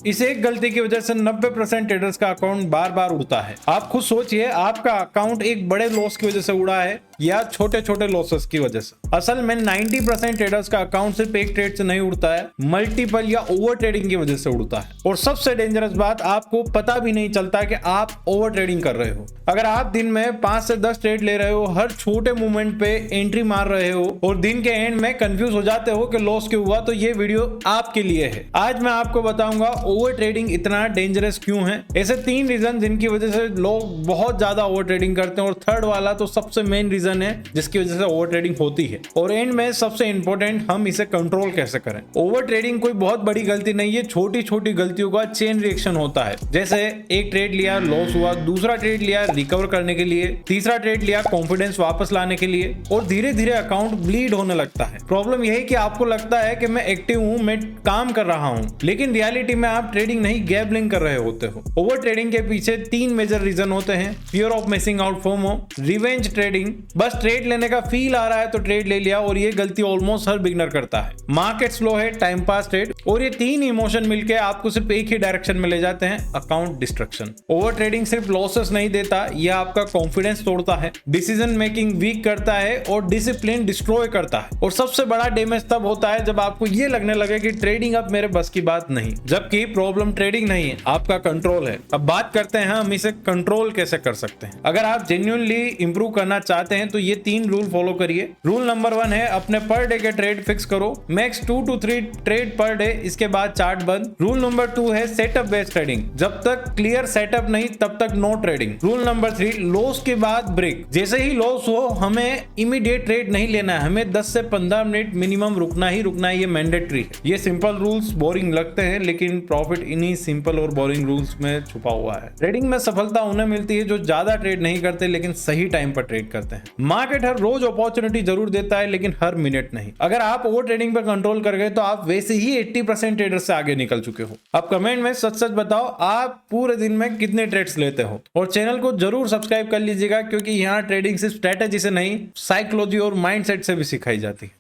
इस एक गलती की वजह से 90% ट्रेडर्स का अकाउंट बार बार उड़ता है। आप खुद सोचिए, आपका अकाउंट एक बड़े लॉस की वजह से उड़ा है या छोटे छोटे लॉसेस की वजह से। असल में 90% ट्रेडर्स का अकाउंट सिर्फ एक ट्रेड से नहीं उड़ता है, मल्टीपल या ओवर ट्रेडिंग की वजह से उड़ता है। और सबसे डेंजरस बात, आपको पता भी नहीं चलता कि आप ओवर ट्रेडिंग कर रहे हो। अगर आप दिन में 5 से 10 ट्रेड ले रहे हो, हर छोटे मूवमेंट पे एंट्री मार रहे हो और दिन के एंड में कंफ्यूज हो जाते हो कि लॉस क्यों हुआ, तो ये वीडियो आपके लिए है। आज मैं आपको बताऊंगा ओवर ट्रेडिंग इतना डेंजरस क्यों है। ऐसे 3 रीजन जिनकी वजह से लोग बहुत ज्यादा ओवर ट्रेडिंग करते हैं, और थर्ड वाला तो सबसे मेन रीजन है जिसकी वजह से ओवर ट्रेडिंग होती है। और एंड में सबसे इंपॉर्टेंट, हम इसे कंट्रोल कैसे करें। ओवर ट्रेडिंग कोई बहुत बड़ी गलती नहीं है, छोटी छोटी गलतियों का चेन रिएक्शन होता है। जैसे एक ट्रेड लिया, लॉस हुआ, दूसरा ट्रेड लिया रिकवर करने के लिए, तीसरा ट्रेड लिया कॉन्फिडेंस वापस लाने के लिए, और धीरे धीरे अकाउंट ब्लीड होने लगता है। प्रॉब्लम यही कि आपको लगता है कि मैं एक्टिव हूं, मैं काम कर रहा हूं, लेकिन रियलिटी में आप ट्रेडिंग नहीं गैम्बलिंग कर रहे होते हो। ओवर ट्रेडिंग के पीछे 3 मेजर रीजन होते हैं। Fear of missing out, FOMO, revenge trading, बस ट्रेड लेने का फील आ रहा है तो ट्रेड ले लिया, और ये गलती ऑलमोस्ट हर बिगनर करता है। मार्केट स्लो है, टाइम पास ट्रेड, और ये 3 इमोशन मिलकर आपको सिर्फ एक ही डायरेक्शन में ले जाते हैं, अकाउंट डिस्ट्रक्शन। ओवर ट्रेडिंग सिर्फ लॉसेस नहीं देता, यह आपका कॉन्फिडेंस तोड़ता है, डिसीजन मेकिंग वीक करता है और डिसिप्लिन डिस्ट्रॉय करता है। और सबसे बड़ा डैमेज तब होता है जब आपको ये लगने लगे कि ट्रेडिंग अब मेरे बस की बात नहीं, जबकि प्रॉब्लम ट्रेडिंग नहीं है, आपका कंट्रोल है। अब बात करते हैं हम इसे कंट्रोल कैसे कर सकते हैं। अगर आप जेन्युइनली इंप्रूव करना चाहते हैं तो ये 3 रूल फॉलो करिए। रूल नंबर 1 है, अपने पर डे के ट्रेड फिक्स करो, max 2 to 3 trade per day, इसके बाद चार्ट बंद। रूल नंबर 2 है, सेटअप बेस्ड ट्रेडिंग, जब तक क्लियर सेटअप नहीं तब तक no trading. Rule number 3, loss के बाद ब्रेक, जैसे ही लॉस हो हमें इमीडिएट ट्रेड नहीं लेना है, हमें 10 से 15 मिनट मिनिमम रुकना ही रुकना है, ये मैंडेटरी है। ये सिंपल रूल्स बोरिंग लगते हैं, लेकिन प्रॉफिट इन्हीं सिंपल और बोरिंग रूल्स में छुपा हुआ है। ट्रेडिंग में सफलता उन्हें मिलती है जो ज्यादा ट्रेड नहीं करते लेकिन सही टाइम पर ट्रेड करते हैं। मार्केट हर रोज अपॉर्चुनिटी जरूर देता है, लेकिन हर मिनट नहीं। अगर आप ओवर ट्रेडिंग पर कंट्रोल कर गए तो आप वैसे ही 80% ट्रेडर से आगे निकल चुके हो। अब कमेंट में सच सच बताओ, आप पूरे दिन में कितने ट्रेड्स लेते हो। और चैनल को जरूर सब्सक्राइब कर लीजिएगा, क्योंकि यहाँ ट्रेडिंग सिर्फ स्ट्रेटेजी से नहीं, साइकोलॉजी और माइंडसेट से भी सिखाई जाती है।